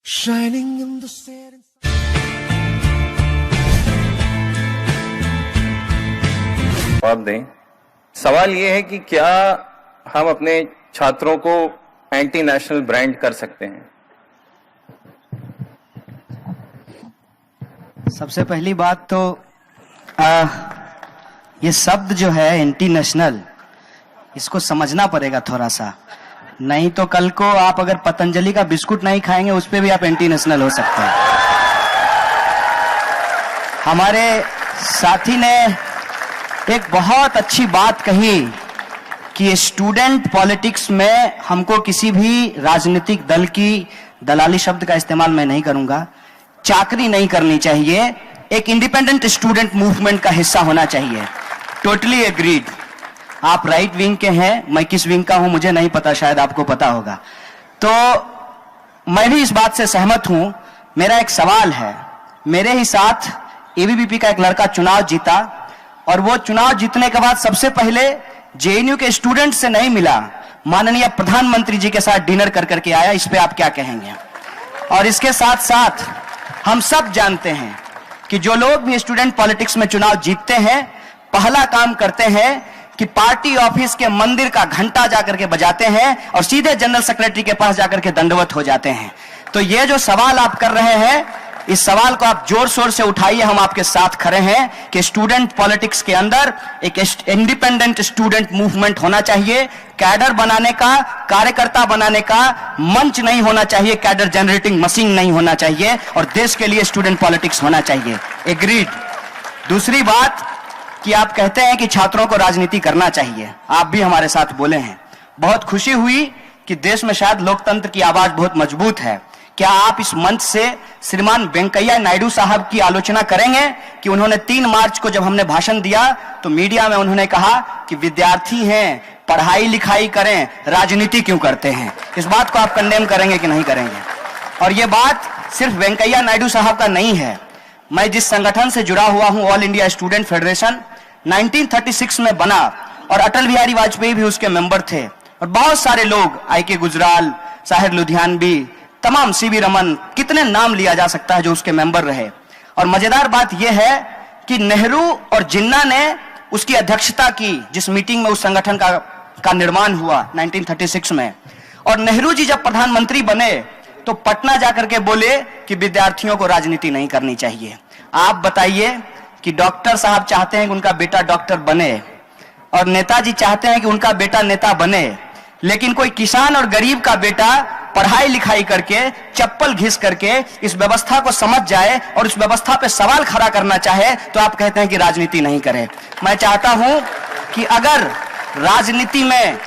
shining in the setting sun. जवाब दें। सवाल ये है कि क्या हम अपने छात्रों को एंटी नेशनल ब्रांड कर सकते हैं? सबसे पहली बात तो ये शब्द जो है एंटी नेशनल, इसको समझना पड़ेगा थोड़ा सा, नहीं तो कल को आप अगर पतंजलि का बिस्कुट नहीं खाएंगे उस पे भी आप एंटी नेशनल हो सकते हैं। हमारे साथी ने एक बहुत अच्छी बात कही कि स्टूडेंट पॉलिटिक्स में हमको किसी भी राजनीतिक दल की दलाली शब्द का इस्तेमाल मैं नहीं करूंगा, चाकरी नहीं करनी चाहिए, एक इंडिपेंडेंट स्टूडेंट मूवमेंट का हिस्सा होना चाहिए। Totally agreed. आप राइट विंग के हैं, मैं किस विंग का हूं मुझे नहीं पता, शायद आपको पता होगा। तो मैं भी इस बात से सहमत हूं। मेरा एक सवाल है, मेरे ही साथ एबीवीपी का एक लड़का चुनाव जीता और वो चुनाव जीतने के बाद सबसे पहले जेएनयू के स्टूडेंट से नहीं मिला, माननीय प्रधानमंत्री जी के साथ डिनर कर करके आया। इस पे आप क्या कहेंगे? और इसके साथ साथ हम सब जानते हैं कि जो लोग भी स्टूडेंट पॉलिटिक्स में चुनाव जीतते हैं, पहला काम करते हैं कि पार्टी ऑफिस के मंदिर का घंटा जाकर के बजाते हैं और सीधे जनरल सेक्रेटरी के पास जाकर के दंडवत हो जाते हैं। तो ये जो सवाल आप कर रहे हैं, इस सवाल को आप जोर शोर से उठाइए, हम आपके साथ खड़े हैं कि स्टूडेंट पॉलिटिक्स के अंदर एक इंडिपेंडेंट स्टूडेंट मूवमेंट होना चाहिए। कैडर बनाने का, कार्यकर्ता बनाने का मंच नहीं होना चाहिए, कैडर जनरेटिंग मशीन नहीं होना चाहिए, और देश के लिए स्टूडेंट पॉलिटिक्स होना चाहिए। एग्रीड। दूसरी बात कि आप कहते हैं कि छात्रों को राजनीति करना चाहिए, आप भी हमारे साथ बोले हैं। बहुत खुशी हुई कि देश में शायद लोकतंत्र की आवाज बहुत मजबूत है। क्या आप इस मंच से श्रीमान वेंकैया नायडू साहब की आलोचना करेंगे कि उन्होंने 3 मार्च को जब हमने भाषण दिया तो मीडिया में उन्होंने कहा कि विद्यार्थी हैं, पढ़ाई लिखाई करें, राजनीति क्यों करते हैं? इस बात को आप कंडेम करेंगे कि नहीं करेंगे? और ये बात सिर्फ वेंकैया नायडू साहब का नहीं है। मैं जिस संगठन से जुड़ा हुआ हूं, ऑल इंडिया स्टूडेंट फेडरेशन, 1936 में बना और अटल बिहारी वाजपेयी भी उसके मेंबर थे, और बहुत सारे लोग, आई.के. गुजराल, साहिर लुधियानवी, तमाम सीवी रमन, कितने नाम लिया जा सकता है जो उसके मेंबर रहे। और मजेदार बात यह है कि नेहरू और जिन्ना ने उसकी अध्यक्षता की जिस मीटिंग में उस संगठन का निर्माण हुआ 1936 में। और नेहरू जी जब प्रधानमंत्री बने तो पटना जाकर के बोले कि विद्यार्थियों को राजनीति नहीं करनी चाहिए। आप बताइए कि डॉक्टर साहब चाहते हैं कि उनका बेटा डॉक्टर बने और नेताजी चाहते हैं कि उनका बेटा नेता बने, लेकिन कोई किसान और गरीब का बेटा पढ़ाई लिखाई करके, चप्पल घिस करके इस व्यवस्था को समझ जाए और इस व्यवस्था पे सवाल खड़ा करना चाहे तो आप कहते हैं कि राजनीति नहीं करें। मैं चाहता हूं कि अगर राजनीति में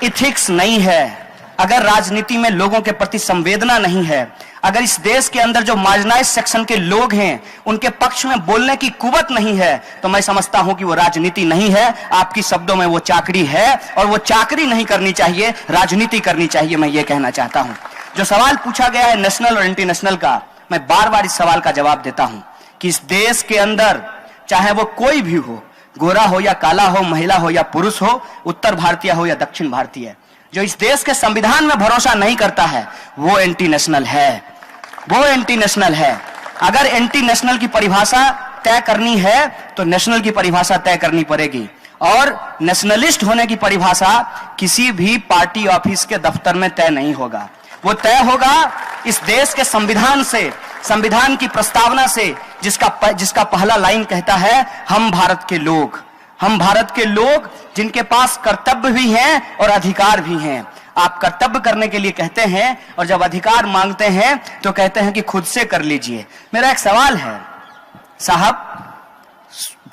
इथिक्स नहीं है, अगर राजनीति में लोगों के प्रति संवेदना नहीं है, अगर इस देश के अंदर जो मार्जिनाइज्ड सेक्शन के लोग हैं उनके पक्ष में बोलने की कुवत नहीं है, तो मैं समझता हूं कि वो राजनीति नहीं है, आपकी शब्दों में वो चाकरी है, और वो चाकरी नहीं करनी चाहिए, राजनीति करनी चाहिए। मैं ये कहना चाहता हूं। जो सवाल पूछा गया है नेशनल और इंटी नेशनल का, मैं बार बार इस सवाल का जवाब देता हूं कि इस देश के अंदर चाहे वो कोई भी हो, गोरा हो या काला हो, महिला हो या पुरुष हो, उत्तर भारतीय हो या दक्षिण भारतीय, जो इस देश के संविधान में भरोसा नहीं करता है वो एंटी नेशनल है, वो एंटी नेशनल है। अगर एंटी नेशनल की परिभाषा तय करनी है तो नेशनल की परिभाषा तय करनी पड़ेगी, और नेशनलिस्ट होने की परिभाषा किसी भी पार्टी ऑफिस के दफ्तर में तय नहीं होगा। वो तय होगा इस देश के संविधान से, संविधान की प्रस्तावना से, जिसका पहला लाइन कहता है हम भारत के लोग, हम भारत के लोग जिनके पास कर्तव्य भी हैं और अधिकार भी हैं। आप कर्तव्य करने के लिए कहते हैं और जब अधिकार मांगते हैं तो कहते हैं कि खुद से कर लीजिए। मेरा एक सवाल है साहब,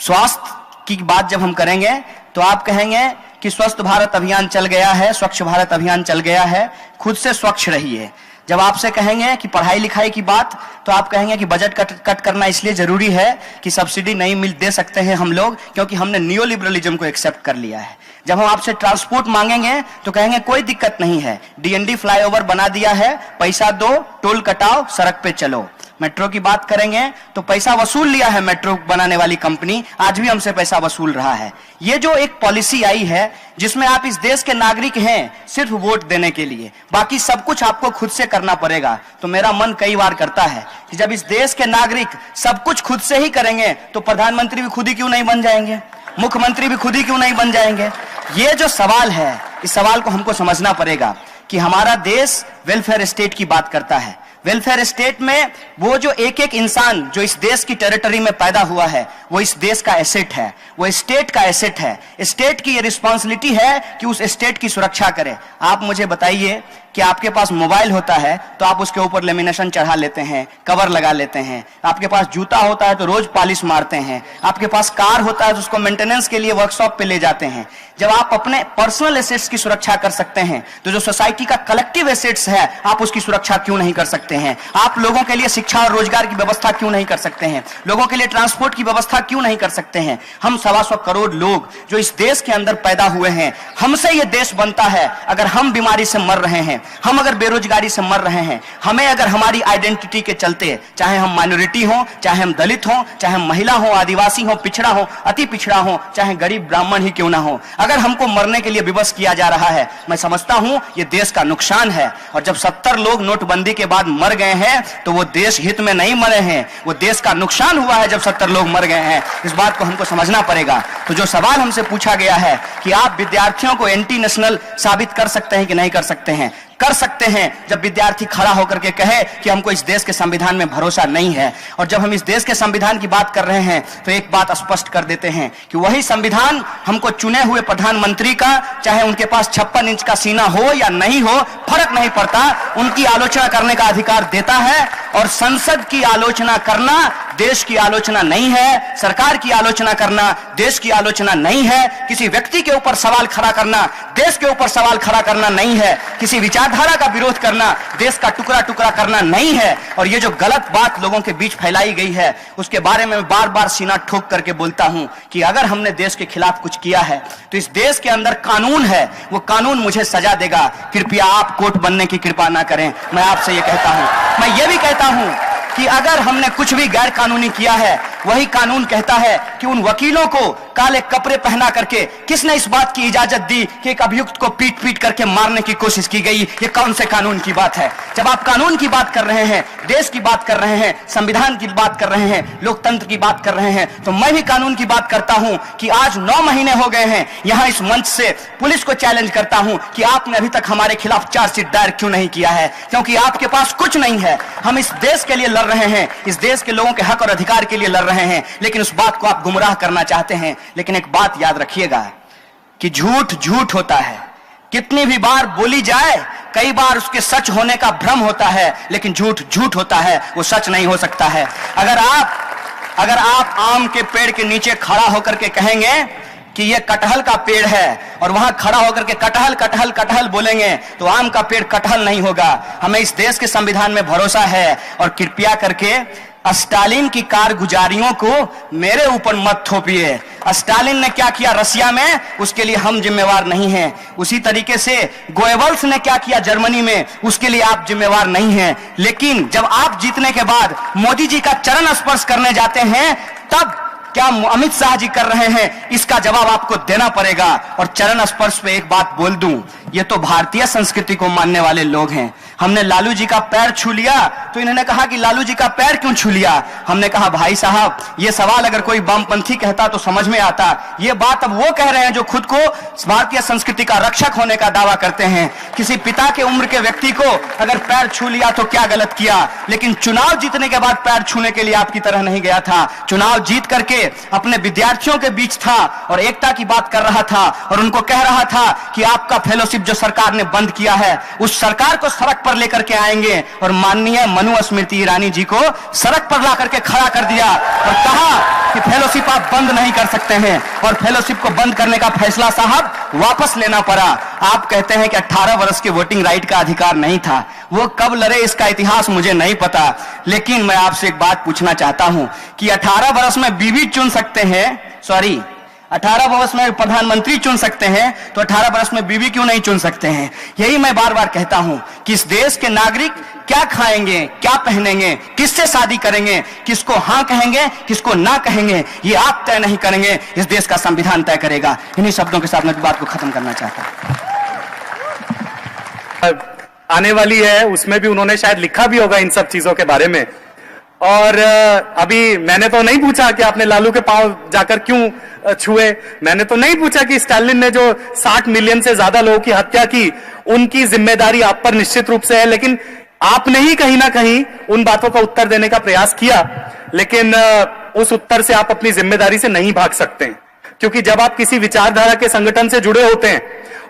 स्वास्थ्य की बात जब हम करेंगे तो आप कहेंगे कि स्वस्थ भारत अभियान चल गया है, स्वच्छ भारत अभियान चल गया है, खुद से स्वच्छ रहिए। जब आपसे कहेंगे कि पढ़ाई लिखाई की बात तो आप कहेंगे कि बजट कट करना इसलिए जरूरी है कि सब्सिडी नहीं दे सकते हैं हम लोग क्योंकि हमने नियो लिबरलिज्म को एक्सेप्ट कर लिया है। जब हम आपसे ट्रांसपोर्ट मांगेंगे तो कहेंगे कोई दिक्कत नहीं है, डीएनडी फ्लाईओवर बना दिया है, पैसा दो, टोल कटाओ, सड़क पे चलो। मेट्रो की बात करेंगे तो पैसा वसूल लिया है मेट्रो बनाने वाली कंपनी, आज भी हमसे पैसा वसूल रहा है। ये जो एक पॉलिसी आई है जिसमें आप इस देश के नागरिक हैं सिर्फ वोट देने के लिए, बाकी सब कुछ आपको खुद से करना पड़ेगा, तो मेरा मन कई बार करता है कि जब इस देश के नागरिक सब कुछ खुद से ही करेंगे तो प्रधानमंत्री भी खुद ही क्यों नहीं बन जाएंगे, मुख्यमंत्री भी खुद ही क्यों नहीं बन जाएंगे। ये जो सवाल है, इस सवाल को हमको समझना पड़ेगा कि हमारा देश वेलफेयर स्टेट की बात करता है। वेलफेयर स्टेट में वो जो एक एक इंसान जो इस देश की टेरिटरी में पैदा हुआ है वो इस देश का एसेट है, वो स्टेट का एसेट है। स्टेट की ये रिस्पॉन्सिबिलिटी है कि उस स्टेट की सुरक्षा करे। आप मुझे बताइए कि आपके पास मोबाइल होता है तो आप उसके ऊपर लेमिनेशन चढ़ा लेते हैं, कवर लगा लेते हैं। आपके पास जूता होता है तो रोज पॉलिश मारते हैं। आपके पास कार होता है तो उसको मेंटेनेंस के लिए वर्कशॉप पे ले जाते हैं। जब आप अपने पर्सनल एसेट्स की सुरक्षा कर सकते हैं तो जो सोसाइटी का कलेक्टिव एसेट्स है आप उसकी सुरक्षा क्यों नहीं कर सकते हैं? आप लोगों के लिए शिक्षा और रोजगार की व्यवस्था क्यों नहीं कर सकते हैं? लोगों के लिए ट्रांसपोर्ट की व्यवस्था क्यों नहीं कर सकते हैं? हम 125 करोड़ लोग जो इस देश के अंदर पैदा हुए हैं, हमसे ये देश बनता है अगर हम बीमारी से मर रहे हैं, हम अगर बेरोजगारी से मर रहे हैं, हमें अगर हमारी आइडेंटिटी के चलते, चाहे हम माइनॉरिटी हो, चाहे हम दलित हो, चाहे हम महिला हो, आदिवासी हो, पिछड़ा हो, अति पिछड़ा हो, चाहे गरीब ब्राह्मण ही क्यों ना हो, अगर हमको मरने के लिए विवश किया जा रहा है, मैं समझता हूं ये देश का नुकसान है। और जब 70 लोग नोटबंदी के बाद मर गए हैं तो वो देश हित में नहीं मरे हैं, वो देश का नुकसान हुआ है जब 70 लोग मर गए हैं। इस बात को हमको समझना पड़ेगा। तो जो सवाल हमसे पूछा गया है कि आप विद्यार्थियों को एंटी नेशनल साबित कर सकते हैं कि नहीं कर सकते हैं, कर सकते हैं जब विद्यार्थी खड़ा होकर के कहे कि हमको इस देश के संविधान में भरोसा नहीं है। और जब हम इस देश के संविधान की बात कर रहे हैं तो एक बात स्पष्ट कर देते हैं कि वही संविधान हमको चुने हुए प्रधानमंत्री का, चाहे उनके पास 56 इंच का सीना हो या नहीं हो, फर्क नहीं पड़ता, उनकी आलोचना करने का अधिकार देता है। और संसद की आलोचना करना देश की आलोचना नहीं है, सरकार की आलोचना करना देश की आलोचना नहीं है, किसी व्यक्ति के ऊपर सवाल खड़ा करना देश के ऊपर सवाल खड़ा करना नहीं है, किसी विचारधारा का विरोध करना देश का टुकड़ा टुकड़ा करना नहीं है। और ये जो गलत बात लोगों के बीच फैलाई गई है उसके बारे में मैं बार बार सीना ठोक करके बोलता हूं कि अगर हमने देश के खिलाफ कुछ किया है तो इस देश के अंदर कानून है, वो कानून मुझे सजा देगा। कृपया आप कोर्ट बनने की कृपा ना करें, मैं आपसे ये कहता हूं। मैं ये भी कहता हूं कि अगर हमने कुछ भी गैर कानूनी किया है, वही कानून कहता है कि उन वकीलों को काले कपड़े पहना करके किसने इस बात की इजाजत दी कि एक अभियुक्त को पीट पीट करके मारने की कोशिश की गई? ये कौन से कानून की बात है? जब आप कानून की बात कर रहे हैं, देश की बात कर रहे हैं, संविधान की बात कर रहे हैं, लोकतंत्र की बात कर रहे हैं, तो मैं भी कानून की बात करता हूं कि आज 9 महीने हो गए हैं, यहां इस मंच से पुलिस को चैलेंज करता हूं कि आपने अभी तक हमारे खिलाफ चार्जशीट दायर क्यों नहीं किया है? क्योंकि आपके पास कुछ नहीं है। हम इस देश के लिए लड़ रहे हैं, इस देश के लोगों के हक और अधिकार के लिए लड़ रहे हैं, लेकिन उस बात को आप गुमराह करना चाहते हैं। लेकिन एक बात याद रखिएगा कि झूठ झूठ होता है, कितनी भी बार बोली जाए, कई बार उसके सच होने का भ्रम होता है, लेकिन झूठ झूठ होता है, वो सच नहीं हो सकता है। अगर आप आम के पेड़ के नीचे खड़ा होकर के कहेंगे कि ये कटहल का पेड़ है और वहां खड़ा होकर के कटहल कटहल कटहल बोलेंगे तो आम का पेड़ कटहल नहीं होगा। हमें इस देश के संविधान में भरोसा है और कृपया करके स्टालिन की कारगुजारियों को मेरे ऊपर मत थोपिए। स्टालिन ने क्या किया रसिया में, उसके लिए हम जिम्मेवार नहीं हैं। उसी तरीके से गोएबल्स ने क्या किया जर्मनी में, उसके लिए आप जिम्मेवार नहीं हैं। लेकिन जब आप जीतने के बाद मोदी जी का चरण स्पर्श करने जाते हैं, तब क्या अमित शाह जी कर रहे हैं, इसका जवाब आपको देना पड़ेगा। और चरण स्पर्श पे एक बात बोल दूं, ये तो भारतीय संस्कृति को मानने वाले लोग हैं। हमने लालू जी का पैर छू लिया तो इन्होंने कहा कि लालू जी का पैर क्यों छू लिया? हमने कहा भाई साहब, ये सवाल अगर कोई वामपंथी कहता तो समझ में आता। ये बात अब वो कह रहे हैं जो खुद को भारतीय संस्कृति का रक्षक होने का दावा करते हैं। किसी पिता के उम्र के व्यक्ति को अगर पैर छू लिया तो क्या गलत किया? लेकिन चुनाव जीतने के बाद पैर छूने के लिए आपकी तरह नहीं गया था। चुनाव जीत करके अपने विद्यार्थियों के बीच था और एकता की बात कर रहा था और उनको कह रहा था कि आपका फेलोशिप जो सरकार ने बंद किया है, उस सरकार को सड़क पर लेकर के आएंगे। और माननीय स्मृति ईरानी जी को सड़क पर ला करके खड़ा कर दिया और कहा कि फेलोशिप आप बंद नहीं कर सकते हैं। और फेलोशिप को बंद करने का फैसला साहब वापस लेना पड़ा। आप कहते हैं कि 18 वर्ष के वोटिंग राइट का अधिकार नहीं था, वो कब लड़े इसका इतिहास मुझे नहीं पता। लेकिन मैं आपसे एक बात पूछना चाहता हूं कि 18 वर्ष में बीवी चुन सकते हैं, सॉरी 18 वर्ष में प्रधानमंत्री चुन सकते हैं तो 18 वर्ष में बीवी क्यों नहीं चुन सकते हैं? यही मैं बार बार कहता हूं कि इस देश के नागरिक क्या खाएंगे, क्या पहनेंगे, किससे शादी करेंगे, किसको हां कहेंगे, किसको ना कहेंगे, ये आप तय नहीं करेंगे, इस देश का संविधान तय करेगा। इन्हीं शब्दों के साथ मैं बात को खत्म करना चाहता हूं। आने वाली है उसमें भी उन्होंने शायद लिखा भी होगा इन सब चीजों के बारे में। और अभी मैंने तो नहीं पूछा कि आपने लालू के पांव जाकर क्यों छुए, मैंने तो नहीं पूछा कि स्टालिन ने जो 60 मिलियन से ज्यादा लोगों की हत्या की उनकी जिम्मेदारी आप पर निश्चित रूप से है, लेकिन आपने ही कहीं ना कहीं उन बातों का उत्तर देने का प्रयास किया, लेकिन उस उत्तर से आप अपनी जिम्मेदारी से नहीं भाग सकते हैं। क्योंकि जब आप किसी विचारधारा के संगठन से जुड़े होते हैं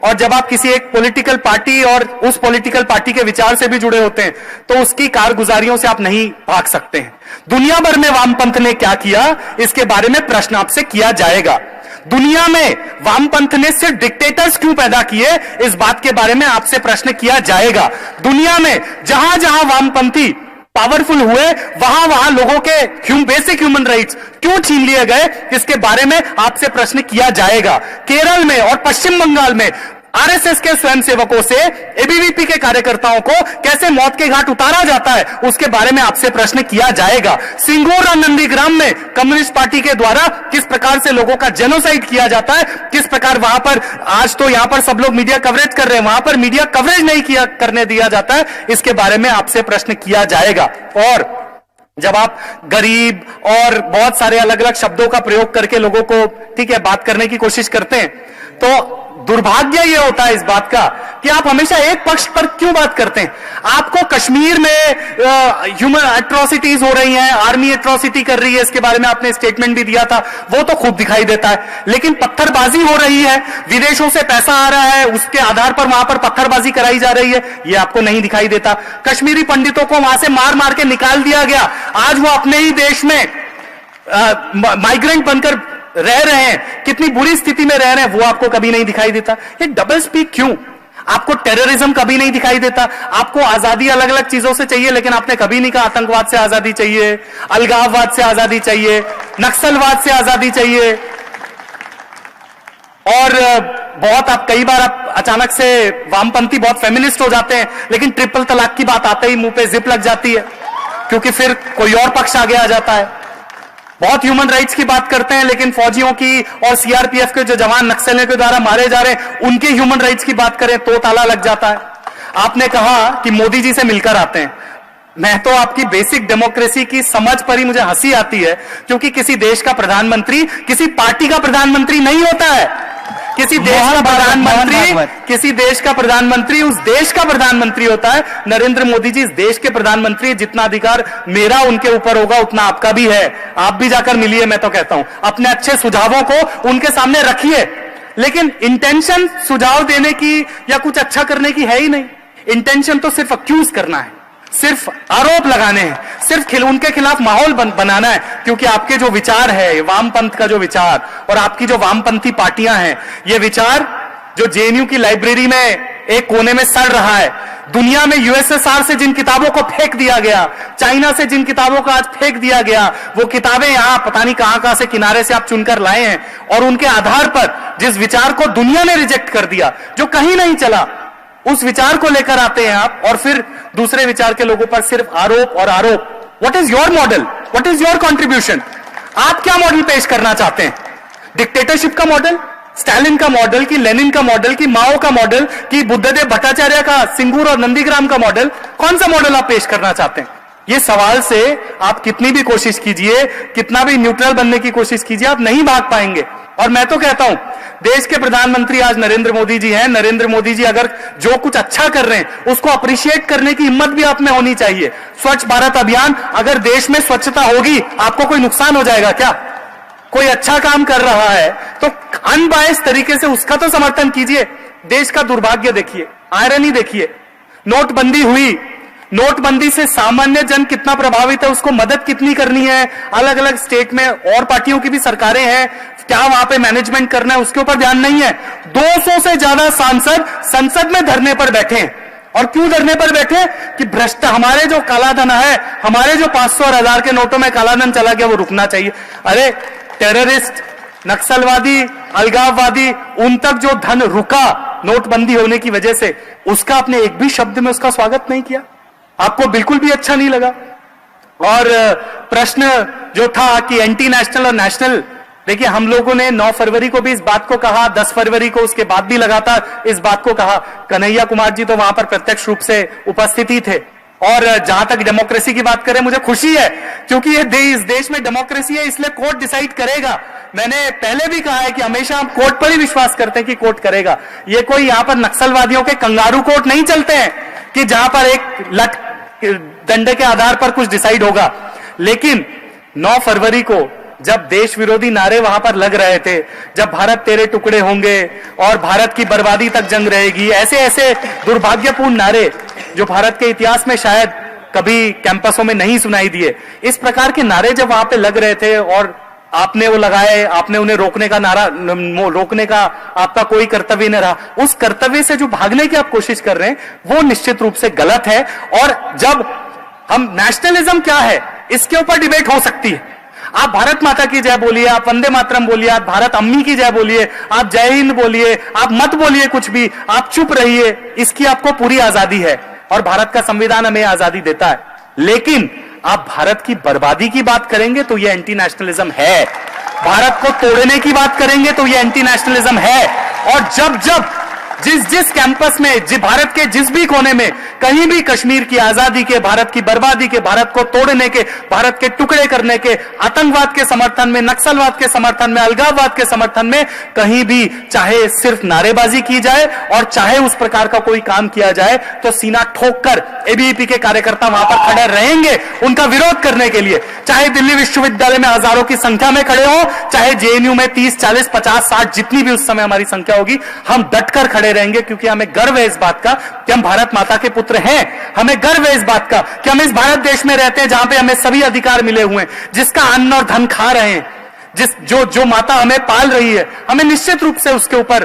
और जब आप किसी एक पॉलिटिकल पार्टी और उस पॉलिटिकल पार्टी के विचार से भी जुड़े होते हैं तो उसकी कारगुजारियों से आप नहीं भाग सकते हैं। दुनिया भर में वामपंथ ने क्या किया, इसके बारे में प्रश्न आपसे किया जाएगा। दुनिया में वामपंथ ने सिर्फ डिक्टेटर्स क्यों पैदा किए, इस बात के बारे में आपसे प्रश्न किया जाएगा। दुनिया में जहां जहां वामपंथी पावरफुल हुए वहां वहां लोगों के बेसिक ह्यूमन राइट्स क्यों छीन लिए गए, इसके बारे में आपसे प्रश्न किया जाएगा। केरल में और पश्चिम बंगाल में आरएसएस के स्वयंसेवकों से एबीवीपी के कार्यकर्ताओं को कैसे मौत के घाट उतारा जाता है, उसके बारे में आपसे प्रश्न किया जाएगा। सिंगूर और नंदीग्राम में कम्युनिस्ट पार्टी के द्वारा किस प्रकार से लोगों का जेनोसाइड किया जाता है, किस प्रकार वहां पर, आज तो यहां पर सब लोग मीडिया कवरेज कर रहे हैं, वहां पर मीडिया कवरेज नहीं करने दिया जाता है, इसके बारे में आपसे प्रश्न किया जाएगा। और जब आप गरीब और बहुत सारे अलग अलग शब्दों का प्रयोग करके लोगों को, ठीक है, बात करने की कोशिश करते हैं, तो दुर्भाग्य यह होता है इस बात का कि आप हमेशा एक पक्ष पर क्यों बात करते हैं। आपको कश्मीर में ह्यूमन एट्रोसिटीज हो रही हैं, आर्मी एट्रोसिटी कर रही है, इसके बारे में आपने स्टेटमेंट भी दिया था, वो तो खूब दिखाई देता है। लेकिन पत्थरबाजी हो रही है, विदेशों से पैसा आ रहा है, उसके आधार पर वहां पर पत्थरबाजी कराई जा रही है, ये आपको नहीं दिखाई देता। कश्मीरी पंडितों को वहां से मार मार के निकाल दिया गया, आज वो अपने ही देश में माइग्रेंट बनकर रह रहे हैं, कितनी बुरी स्थिति में रह रहे हैं, वो आपको कभी नहीं दिखाई देता। ये डबल स्पीक क्यों? आपको टेररिज्म कभी नहीं दिखाई देता, आपको आजादी अलग अलग चीजों से चाहिए, लेकिन आपने कभी नहीं कहा आतंकवाद से आजादी चाहिए, अलगाववाद से आजादी चाहिए, नक्सलवाद से आजादी चाहिए। और बहुत आप कई बार आप अचानक से वामपंथी बहुत फेमिनिस्ट हो जाते हैं, लेकिन ट्रिपल तलाक की बात आते ही मुंह पे जिप लग जाती है, क्योंकि फिर कोई और पक्ष आगे आ जाता है। बहुत ह्यूमन राइट्स की बात करते हैं, लेकिन फौजियों की और सीआरपीएफ के जो जवान नक्सलियों के द्वारा मारे जा रहे हैं उनके ह्यूमन राइट्स की बात करें तो ताला लग जाता है। आपने कहा कि मोदी जी से मिलकर आते हैं, मैं तो आपकी बेसिक डेमोक्रेसी की समझ पर ही मुझे हंसी आती है, क्योंकि किसी देश का प्रधानमंत्री किसी पार्टी का प्रधानमंत्री नहीं होता है। किसी देश का प्रधानमंत्री उस देश का प्रधानमंत्री होता है। नरेंद्र मोदी जी इस देश के प्रधानमंत्री हैं, जितना अधिकार मेरा उनके ऊपर होगा उतना आपका भी है। आप भी जाकर मिलिए, मैं तो कहता हूं, अपने अच्छे सुझावों को उनके सामने रखिए, लेकिन इंटेंशन सुझाव देने की या कुछ अच्छा करने की है ही नहीं। इंटेंशन तो सिर्फ अक्यूज करना है, सिर्फ आरोप लगाने हैं, सिर्फ उनके खिलाफ माहौल बनाना है, क्योंकि आपके जो विचार है, वामपंथ का जो विचार और आपकी जो वामपंथी पार्टियां हैं, ये विचार जो जेएनयू की लाइब्रेरी में एक कोने में सड़ रहा है, दुनिया में यूएसएसआर से जिन किताबों को फेंक दिया गया, चाइना से जिन किताबों को आज फेंक दिया गया, वो किताबें यहां पता नहीं कहां से किनारे से आप चुनकर लाए हैं, और उनके आधार पर जिस विचार को दुनिया ने रिजेक्ट कर दिया, जो कहीं नहीं चला, उस विचार को लेकर आते हैं आप, और फिर दूसरे विचार के लोगों पर सिर्फ आरोप और आरोप। What is your model? What is your contribution? आप क्या मॉडल पेश करना चाहते हैं? डिक्टेटरशिप का मॉडल, स्टालिन का मॉडल, की लेनिन का मॉडल, की माओ का मॉडल, की बुद्धदेव भट्टाचार्य का, सिंगूर और नंदीग्राम का मॉडल? कौन सा मॉडल आप पेश करना चाहते हैं? ये सवाल से आप कितनी भी कोशिश कीजिए, कितना भी न्यूट्रल बनने की कोशिश कीजिए, आप नहीं भाग पाएंगे। और मैं तो कहता हूं, देश के प्रधानमंत्री आज नरेंद्र मोदी जी हैं। नरेंद्र मोदी जी अगर जो कुछ अच्छा कर रहे हैं उसको अप्रिशिएट करने की हिम्मत भी आप में होनी चाहिए। स्वच्छ भारत अभियान, अगर देश में स्वच्छता होगी, आपको कोई नुकसान हो जाएगा क्या? कोई अच्छा काम कर रहा है तो अनबायस्ड तरीके से उसका तो समर्थन कीजिए। देश का दुर्भाग्य देखिए, आयरनी देखिए, नोटबंदी हुई, नोटबंदी से सामान्य जन कितना प्रभावित है, उसको मदद कितनी करनी है, अलग अलग स्टेट में और पार्टियों की भी सरकारें हैं, क्या वहां पे मैनेजमेंट करना है उसके ऊपर ध्यान नहीं है। 200 से ज्यादा सांसद संसद में धरने पर बैठे हैं। और क्यों धरने पर बैठे? कि भ्रष्ट, हमारे जो काला धन है, हमारे जो 500 और 1000 के नोटों में काला धन चला गया, वो रुकना चाहिए। अरे टेररिस्ट नक्सलवादी, अलगाववादी, उन तक जो धन रुका नोटबंदी होने की वजह से, उसका आपने एक भी शब्द में उसका स्वागत नहीं किया, आपको बिल्कुल भी अच्छा नहीं लगा। और प्रश्न जो था कि एंटी नेशनल और नेशनल, देखिए हम लोगों ने 9 फरवरी को भी इस बात को कहा, 10 फरवरी को उसके बाद भी लगातार इस बात को कहा। कन्हैया कुमार जी तो वहां पर प्रत्यक्ष रूप से उपस्थित ही थे। और जहां तक डेमोक्रेसी की बात करें, मुझे खुशी है क्योंकि ये इस देश में डेमोक्रेसी है, इसलिए कोर्ट डिसाइड करेगा। मैंने पहले भी कहा है कि हमेशा हम कोर्ट पर ही विश्वास करते हैं कि कोर्ट करेगा। ये कोई यहां पर नक्सलवादियों के कंगारू कोर्ट नहीं चलते हैं कि जहां पर एक लट डंडे के आधार पर कुछ डिसाइड होगा। लेकिन 9 फरवरी को जब देश विरोधी नारे वहां पर लग रहे थे, जब भारत तेरे टुकड़े होंगे और भारत की बर्बादी तक जंग रहेगी, ऐसे ऐसे दुर्भाग्यपूर्ण नारे जो भारत के इतिहास में शायद कभी कैंपसों में नहीं सुनाई दिए, इस प्रकार के नारे जब वहां पे लग रहे थे और आपने वो लगाए, आपने उन्हें रोकने का आपका कोई कर्तव्य न रहा, उस कर्तव्य से जो भागने की आप कोशिश कर रहे हैं वो निश्चित रूप से गलत है। और जब हम नेशनलिज्म क्या है इसके ऊपर डिबेट हो सकती है, आप भारत माता की जय बोलिए, आप वंदे मातरम बोलिए, आप भारत अम्मी की जय बोलिए, आप जय हिंद बोलिए, आप मत बोलिए कुछ भी, आप चुप रहिए, इसकी आपको पूरी आजादी है और भारत का संविधान हमें आजादी देता है। लेकिन आप भारत की बर्बादी की बात करेंगे तो यह एंटी नेशनलिज्म है, भारत को तोड़ने की बात करेंगे तो यह एंटी नेशनलिज्म है। और जब जब जिस कैंपस में, भारत के जिस भी कोने में कहीं भी कश्मीर की आजादी के, भारत की बर्बादी के, भारत को तोड़ने के, भारत के टुकड़े करने के, आतंकवाद के समर्थन में, नक्सलवाद के समर्थन में, अलगाववाद के समर्थन में कहीं भी चाहे सिर्फ नारेबाजी की जाए और चाहे उस प्रकार का कोई काम किया जाए, तो सीना ठोककर एबीवीपी के कार्यकर्ता वहां पर खड़े रहेंगे उनका विरोध करने के लिए। चाहे दिल्ली विश्वविद्यालय में हजारों की संख्या में खड़े हो, चाहे जेएनयू में 30, 40, 50, 60 जितनी भी उस समय हमारी संख्या होगी, हम डटकर खड़े रहेंगे, क्योंकि हमें गर्व है इस बात का कि हम भारत माता के पुत्र हैं। हमें गर्व है इस बात का कि हम इस भारत देश में रहते हैं जहां पे हमें सभी अधिकार मिले हुए हैं, जिसका अन्न और धन खा रहे हैं, जो माता हमें पाल रही है, हमें निश्चित रूप से उसके ऊपर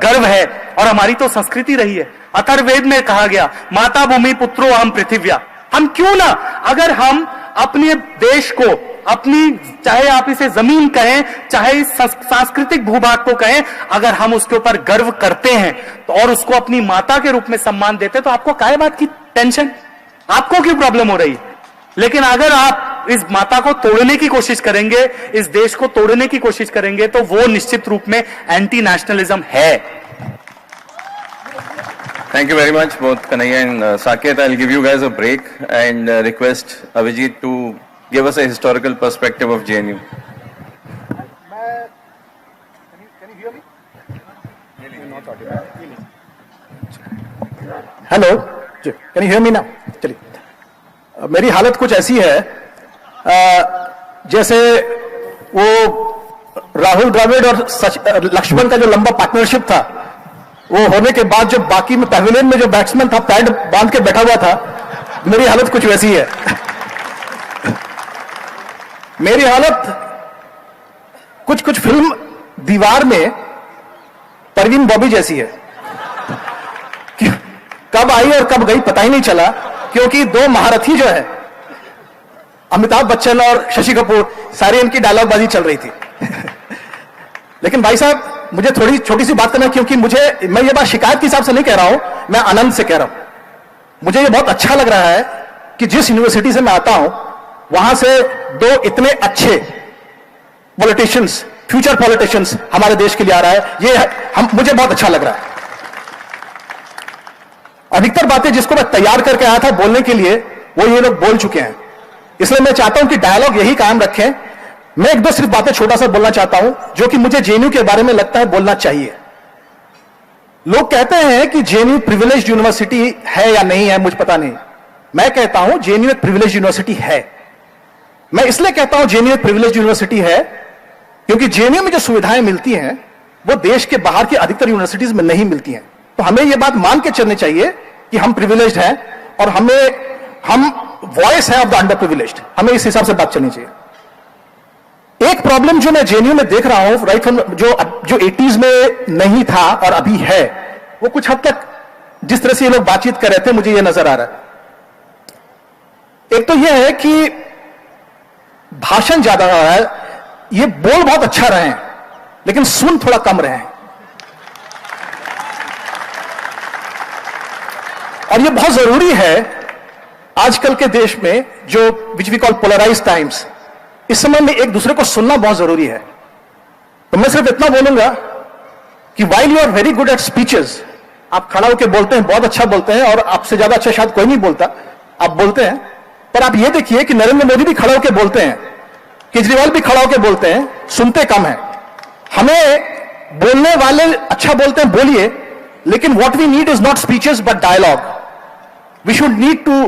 गर्व है। और हमारी तो संस्कृति रही है, अथर्ववेद में कहा गया, माता भूमि पुत्रो अहम पृथिव्या। हम क्यों ना, अगर हम अपने देश को, अपनी, चाहे आप इसे जमीन कहें, चाहे सांस्कृतिक भूभाग को कहें, अगर हम उसके ऊपर गर्व करते हैं तो और उसको अपनी माता के रूप में सम्मान देते, तो आपको काय बात की टेंशन, आपको क्यों प्रॉब्लम हो रही? लेकिन अगर आप इस माता को तोड़ने की कोशिश करेंगे, इस देश को तोड़ने की कोशिश करेंगे, तो वो निश्चित रूप में एंटी नेशनलिज्म है। Thank you very much, both Kanhaiya and Saket. I'll give you guys a break and request Avijit to give us a historical perspective of JNU. Hello, can you hear me now? चलिए, मेरी हालत कुछ ऐसी है जैसे वो राहुल द्रविड़ और लक्ष्मण का जो लंबा पार्टनरशिप था, वो होने के बाद जो बाकी में पैविलियन में जो बैट्समैन था पैड बांध के बैठा हुआ था, मेरी हालत कुछ वैसी है। मेरी हालत कुछ फिल्म दीवार में परवीन बॉबी जैसी है, कब आई और कब गई पता ही नहीं चला, क्योंकि दो महारथी जो है अमिताभ बच्चन और शशि कपूर, सारी इनकी डायलॉगबाजी चल रही थी। लेकिन भाई साहब, मुझे थोड़ी छोटी सी बात करना, क्योंकि मैं ये बात शिकायत के हिसाब से नहीं कह रहा हूं, मैं आनंद से कह रहा हूं। मुझे ये बहुत अच्छा लग रहा है कि जिस यूनिवर्सिटी से मैं आता हूं, वहां से दो इतने अच्छे पॉलिटिशियंस, फ्यूचर पॉलिटिशियंस हमारे देश के लिए आ रहा है, मुझे बहुत अच्छा लग रहा है। अधिकतर बातें जिसको मैं तैयार करके आया था बोलने के लिए, वो ये लोग बोल चुके हैं, इसलिए मैं चाहता हूं कि डायलॉग यही कायम रखें। मैं एक दो सिर्फ बातें छोटा सा बोलना चाहता हूं, जो कि मुझे जेएनयू के बारे में लगता है बोलना चाहिए। लोग कहते हैं कि जेएनयू प्रिविलेज्ड यूनिवर्सिटी है या नहीं है, मुझे पता नहीं। मैं कहता हूं जेएनयू एक प्रिविलेज्ड यूनिवर्सिटी है। मैं इसलिए कहता हूं जेएनयू एक प्रिविलेज्ड यूनिवर्सिटी है, क्योंकि जेएनयू में जो सुविधाएं मिलती हैं वो देश के बाहर की अधिकतर यूनिवर्सिटीज में नहीं मिलती हैं। तो हमें यह बात मान के चलनी चाहिए कि हम प्रिविलेज्ड हैं और हम वॉइस है ऑफ द अंडर प्रिविलेज्ड, हमें इस हिसाब से बात चलनी चाहिए। एक प्रॉब्लम जो मैं जेएनयू में देख रहा हूं, राइट फ्रॉम जो 80s में नहीं था और अभी है, वो कुछ हद तक जिस तरह से ये लोग बातचीत कर रहे थे, मुझे ये नजर आ रहा है। एक तो ये है कि भाषण ज्यादा हो रहा है, ये बोल बहुत अच्छा रहे हैं लेकिन सुन थोड़ा कम रहे हैं। और ये बहुत जरूरी है आजकल के देश में जो which we call polarise times, इस समय में एक दूसरे को सुनना बहुत जरूरी है। तो मैं सिर्फ इतना बोलूंगा कि while you are very good at speeches, आप खड़ा होकर बोलते हैं, बहुत अच्छा बोलते हैं और आपसे ज्यादा अच्छा शायद कोई नहीं बोलता, आप बोलते हैं, पर आप ये देखिए कि नरेंद्र मोदी भी खड़ा होकर बोलते हैं, केजरीवाल भी खड़ा होकर बोलते हैं, सुनते कम है। हमें बोलने वाले अच्छा बोलते हैं, बोलिए, लेकिन what we need is not speeches but dialogue. We should need to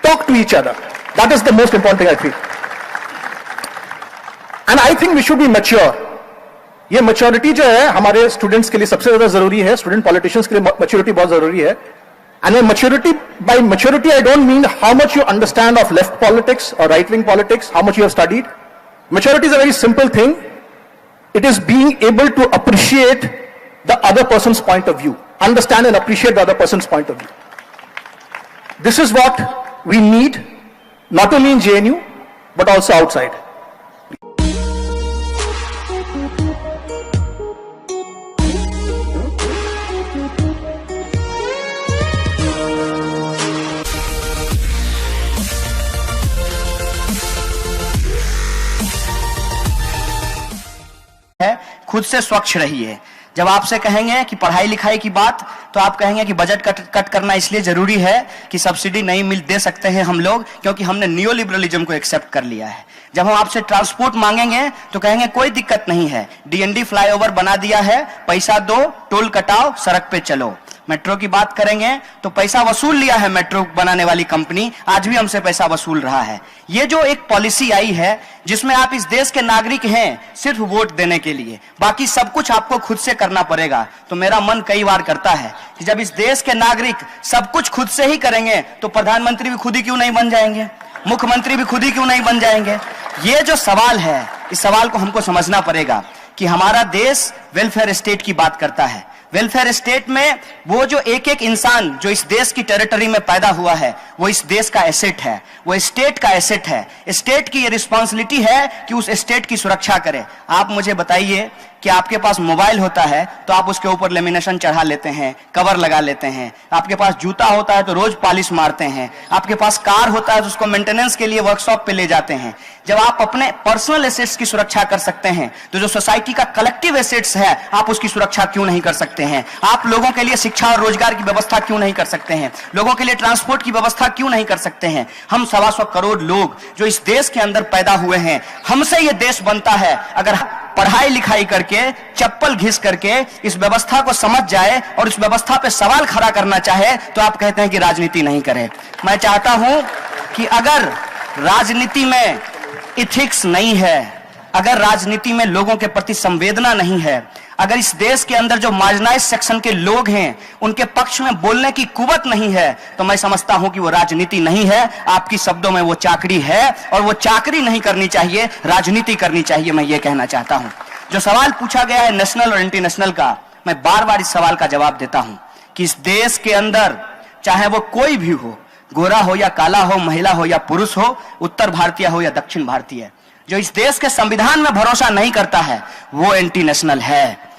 talk to each other, that is the most important thing I feel. And I think we should be mature. ये maturity जो है हमारे students के लिए सबसे ज्यादा जरूरी है, स्टूडेंट पॉलिटिशियंस के लिए मैच्योरिटी बहुत जरूरी है। And maturity, by maturity I don't mean how much you understand of left politics और right wing politics, how much you have studied. Maturity is a very simple thing. It is being able to appreciate the other person's point of view, understand and appreciate the other person's point of view. This is what we need, not only in JNU, but also outside. खुद से स्वच्छ रहिए। जब आपसे कहेंगे कि पढ़ाई लिखाई की बात, तो आप कहेंगे कि बजट कट करना इसलिए जरूरी है कि सब्सिडी नहीं दे सकते हैं हम लोग, क्योंकि हमने नियो लिबरलिज्म को एक्सेप्ट कर लिया है। जब हम आपसे ट्रांसपोर्ट मांगेंगे तो कहेंगे कोई दिक्कत नहीं है, डीएनडी फ्लाईओवर बना दिया है, पैसा दो, टोल कटाओ, सड़क पे चलो। मेट्रो की बात करेंगे तो पैसा वसूल लिया है मेट्रो बनाने वाली कंपनी, आज भी हमसे पैसा वसूल रहा है। ये जो एक पॉलिसी आई है जिसमें आप इस देश के नागरिक हैं सिर्फ वोट देने के लिए, बाकी सब कुछ आपको खुद से करना पड़ेगा, तो मेरा मन कई बार करता है कि जब इस देश के नागरिक सब कुछ खुद से ही करेंगे तो प्रधानमंत्री भी खुद ही क्यों नहीं बन जाएंगे, मुख्यमंत्री भी खुद ही क्यों नहीं बन जाएंगे। ये जो सवाल है, इस सवाल को हमको समझना पड़ेगा कि हमारा देश वेलफेयर स्टेट की बात करता है। वेलफेयर स्टेट में वो जो एक एक इंसान जो इस देश की टेरिटरी में पैदा हुआ है वो इस देश का एसेट है, वो स्टेट का एसेट है। स्टेट की ये रिस्पॉन्सिबिलिटी है कि उस स्टेट की सुरक्षा करे। आप मुझे बताइए कि आपके पास मोबाइल होता है तो आप उसके ऊपर लेमिनेशन चढ़ा लेते हैं, कवर लगा लेते हैं। आपके पास जूता होता है तो रोज पॉलिश मारते हैं। आपके पास कार होता है तो उसको मेंटेनेंस के लिए वर्कशॉप पे ले जाते हैं। जब आप अपने पर्सनल एसेट्स की सुरक्षा कर सकते हैं तो जो सोसाइटी का कलेक्टिव एसेट्स है आप उसकी सुरक्षा क्यों नहीं कर सकते हैं? आप लोगों के लिए शिक्षा और रोजगार की व्यवस्था क्यों नहीं कर सकते हैं? लोगों के लिए ट्रांसपोर्ट की व्यवस्था क्यों नहीं कर सकते हैं? हम 125 करोड़ लोग जो इस देश के अंदर पैदा हुए हैं, हमसे ये देश बनता है। अगर पढ़ाई लिखाई करके, चप्पल घिस करके इस व्यवस्था को समझ जाए और इस व्यवस्था पे सवाल खड़ा करना चाहे तो आप कहते हैं कि राजनीति नहीं करें। मैं चाहता हूं कि अगर राजनीति में इथिक्स नहीं है, अगर राजनीति में लोगों के प्रति संवेदना नहीं है, अगर इस देश के अंदर जो मार्जिनाइज्ड सेक्शन के लोग हैं उनके पक्ष में बोलने की कुवत नहीं है, तो मैं समझता हूं कि वो राजनीति नहीं है, आपकी शब्दों में वो चाकरी है। और वो चाकरी नहीं करनी चाहिए, राजनीति करनी चाहिए। मैं ये कहना चाहता हूं। जो सवाल पूछा गया है नेशनल और इंटरनेशनल का, मैं बार बार इस सवाल का जवाब देता हूं कि इस देश के अंदर चाहे वो कोई भी हो, गोरा हो या काला हो, महिला हो या पुरुष हो, उत्तर भारतीय हो या दक्षिण भारतीय, जो इस देश के संविधान में भरोसा नहीं करता है वो एंटी नेशनल है,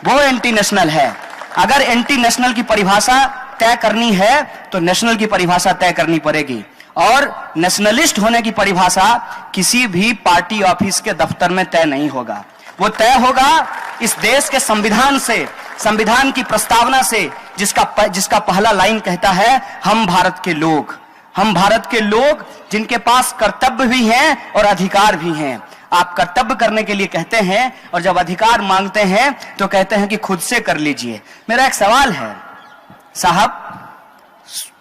वो एंटी नेशनल है। अगर एंटी नेशनल की परिभाषा तय करनी है तो नेशनल की परिभाषा तय करनी पड़ेगी। और नेशनलिस्ट होने की परिभाषा किसी भी पार्टी ऑफिस के दफ्तर में तय नहीं होगा, वो तय होगा इस देश के संविधान से, संविधान की प्रस्तावना से, जिसका पहला लाइन कहता है हम भारत के लोग, हम भारत के लोग जिनके पास कर्तव्य भी हैं और अधिकार भी हैं। आप कर्तव्य करने के लिए कहते हैं और जब अधिकार मांगते हैं तो कहते हैं कि खुद से कर लीजिए। मेरा एक सवाल है साहब,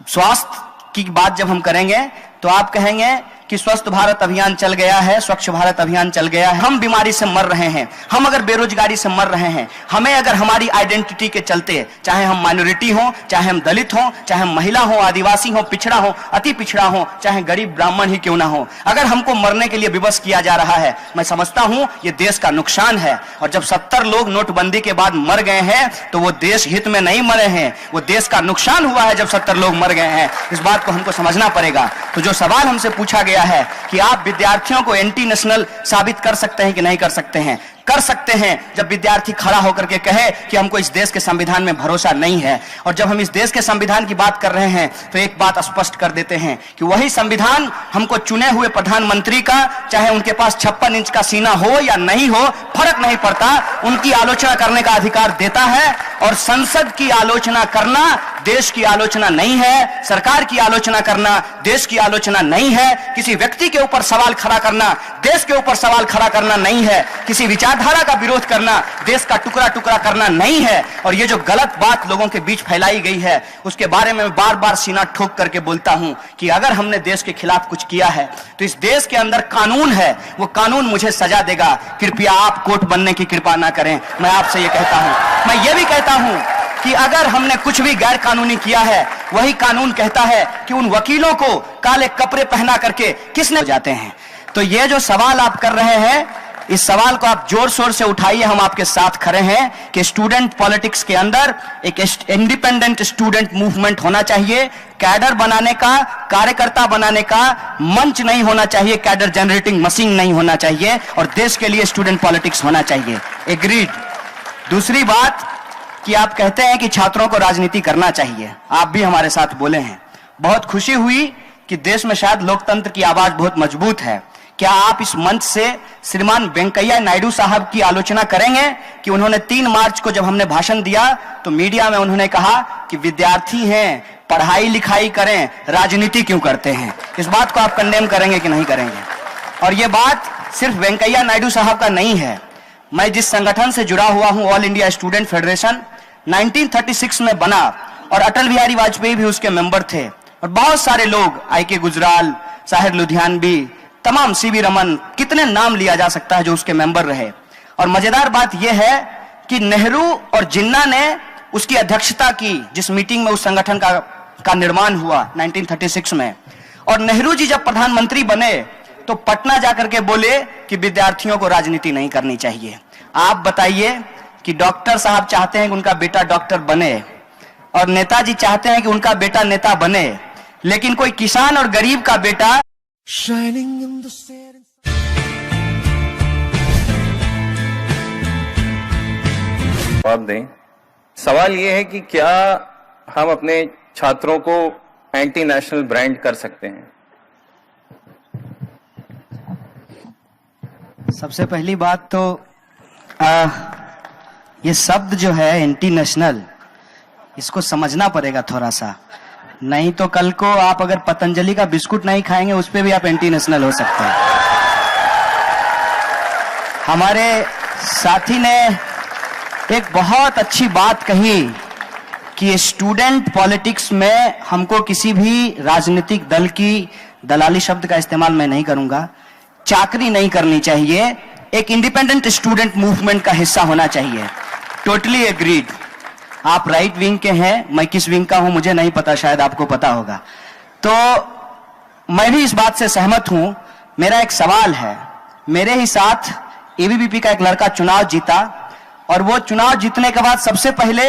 स्वास्थ्य की बात जब हम करेंगे तो आप कहेंगे कि स्वस्थ भारत अभियान चल गया है, स्वच्छ भारत अभियान चल गया है, हम बीमारी से मर रहे हैं, हम अगर बेरोजगारी से मर रहे हैं, हमें अगर हमारी आइडेंटिटी के चलते, चाहे हम माइनॉरिटी हो, चाहे हम दलित हो, चाहे हम महिला हो, आदिवासी हो, पिछड़ा हो, अति पिछड़ा हो, चाहे गरीब ब्राह्मण ही क्यों ना हो, अगर हमको मरने के लिए विवश किया जा रहा है, मैं समझता हूं ये देश का नुकसान है। और जब 70 लोग नोटबंदी के बाद मर गए हैं तो वो देश हित में नहीं मरे हैं, वो देश का नुकसान हुआ है जब 70 लोग मर गए हैं। इस बात को हमको समझना पड़ेगा। तो जो सवाल हमसे पूछा गया गया है कि आप विद्यार्थियों को एंटी नेशनल साबित कर सकते हैं कि नहीं कर सकते हैं। कर सकते हैं जब विद्यार्थी खड़ा होकर के कहे कि हमको इस देश के संविधान में भरोसा नहीं है। और जब हम इस देश के संविधान की बात कर रहे हैं तो एक बात स्पष्ट कर देते हैं कि वही संविधान हमको चुने हुए प्रधानमंत्री का, चाहे उनके पास 56 इंच का सीना हो या नहीं हो, फर्क नहीं पड़ता, उनकी आलोचना करने का अधिकार देता है। और संसद की आलोचना करना देश की आलोचना नहीं है, सरकार की आलोचना करना देश की आलोचना नहीं है, किसी व्यक्ति के ऊपर सवाल खड़ा करना देश के ऊपर सवाल खड़ा करना नहीं है, किसी विचारधारा का विरोध करना देश का टुकड़ा टुकड़ा करना नहीं है। और ये जो गलत बात लोगों के बीच फैलाई गई है उसके बारे में बार बार सीना ठोक करके बोलता हूं कि अगर हमने देश के खिलाफ कुछ किया है तो इस देश के अंदर कानून है, वो कानून मुझे सजा देगा। कृपया आप कोर्ट बनने की कृपा ना करें, मैं आपसे ये कहता हूं। मैं ये भी कहता हूं कि अगर हमने कुछ भी गैर कानूनी किया है, वही कानून कहता है कि उन वकीलों को काले कपड़े पहना करके किसने जाते हैं। तो ये जो सवाल आप कर रहे हैं, इस सवाल को आप जोर शोर से उठाइए, हम आपके साथ खड़े हैं कि स्टूडेंट पॉलिटिक्स के अंदर एक इंडिपेंडेंट स्टूडेंट मूवमेंट होना चाहिए। कैडर बनाने का, कार्यकर्ता बनाने का मंच नहीं होना चाहिए, कैडर जनरेटिंग मशीन नहीं होना चाहिए, और देश के लिए स्टूडेंट पॉलिटिक्स होना चाहिए। एग्रीड। दूसरी बात कि आप कहते हैं कि छात्रों को राजनीति करना चाहिए, आप भी हमारे साथ बोले हैं। बहुत खुशी हुई कि देश में शायद लोकतंत्र की आवाज बहुत मजबूत है। क्या आप इस मंच से श्रीमान वेंकैया नायडू साहब की आलोचना करेंगे कि उन्होंने 3 मार्च को जब हमने भाषण दिया तो मीडिया में उन्होंने कहा कि विद्यार्थी हैं, पढ़ाई लिखाई करें, राजनीति क्यों करते हैं। इस बात को आप कंडेम करेंगे कि नहीं करेंगे। और यह बात सिर्फ वेंकैया नायडू साहब का नहीं है। मैं जिस संगठन से जुड़ा हुआ हूं, ऑल इंडिया स्टूडेंट फेडरेशन, 1936 में बना और अटल बिहारी वाजपेयी भी उसके मेंबर थे, और बहुत सारे लोग, आई.के. गुजराल, साहिर लुधियानवी, तमाम सीवी रमन, कितने नाम लिया जा सकता है जो उसके मेंबर रहे। और मजेदार बात यह है कि नेहरू और जिन्ना ने उसकी अध्यक्षता की जिस मीटिंग में उस संगठन का निर्माण हुआ 1936 में। और नेहरू जी जब प्रधानमंत्री बने तो पटना जाकर के बोले कि विद्यार्थियों को राजनीति नहीं करनी चाहिए। आप बताइए कि डॉक्टर साहब चाहते हैं कि उनका बेटा डॉक्टर बने, और नेताजी चाहते हैं कि उनका बेटा नेता बने, लेकिन कोई किसान और गरीब का बेटा shining in the setting sun. जवाब दें। सवाल ये है कि क्या हम अपने छात्रों को एंटी नेशनल ब्रांड कर सकते हैं? सबसे पहली बात तो ये शब्द जो है एंटी नेशनल, इसको समझना पड़ेगा थोड़ा सा, नहीं तो कल को आप अगर पतंजलि का बिस्कुट नहीं खाएंगे उस पे भी आप एंटी नेशनल हो सकते हैं। हमारे साथी ने एक बहुत अच्छी बात कही कि स्टूडेंट पॉलिटिक्स में हमको किसी भी राजनीतिक दल की, दलाली शब्द का इस्तेमाल मैं नहीं करूंगा, चाकरी नहीं करनी चाहिए, एक इंडिपेंडेंट स्टूडेंट मूवमेंट का हिस्सा होना चाहिए। Totally agreed. आप राइट विंग के हैं, मैं किस विंग का हूं मुझे नहीं पता, शायद आपको पता होगा। तो मैं भी इस बात से सहमत हूं। मेरा एक सवाल है, मेरे ही साथ एबीवीपी का एक लड़का चुनाव जीता, और वो चुनाव जीतने के बाद सबसे पहले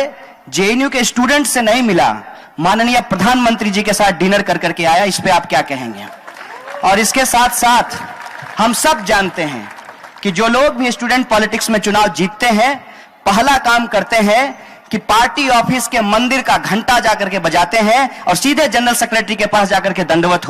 जेएनयू के स्टूडेंट से नहीं मिला, माननीय प्रधानमंत्री जी के साथ डिनर कर करके आया। इस पे आप क्या कहेंगे? और इसके साथ साथ हम सब जानते हैं कि जो लोग भी स्टूडेंट पॉलिटिक्स में चुनाव जीतते हैं, पहला काम करते हैं कि पार्टी ऑफिस के मंदिर का घंटा जाकर के बजाते हैं और सीधे जनरल सेक्रेटरी के पास जाकर के दंडवत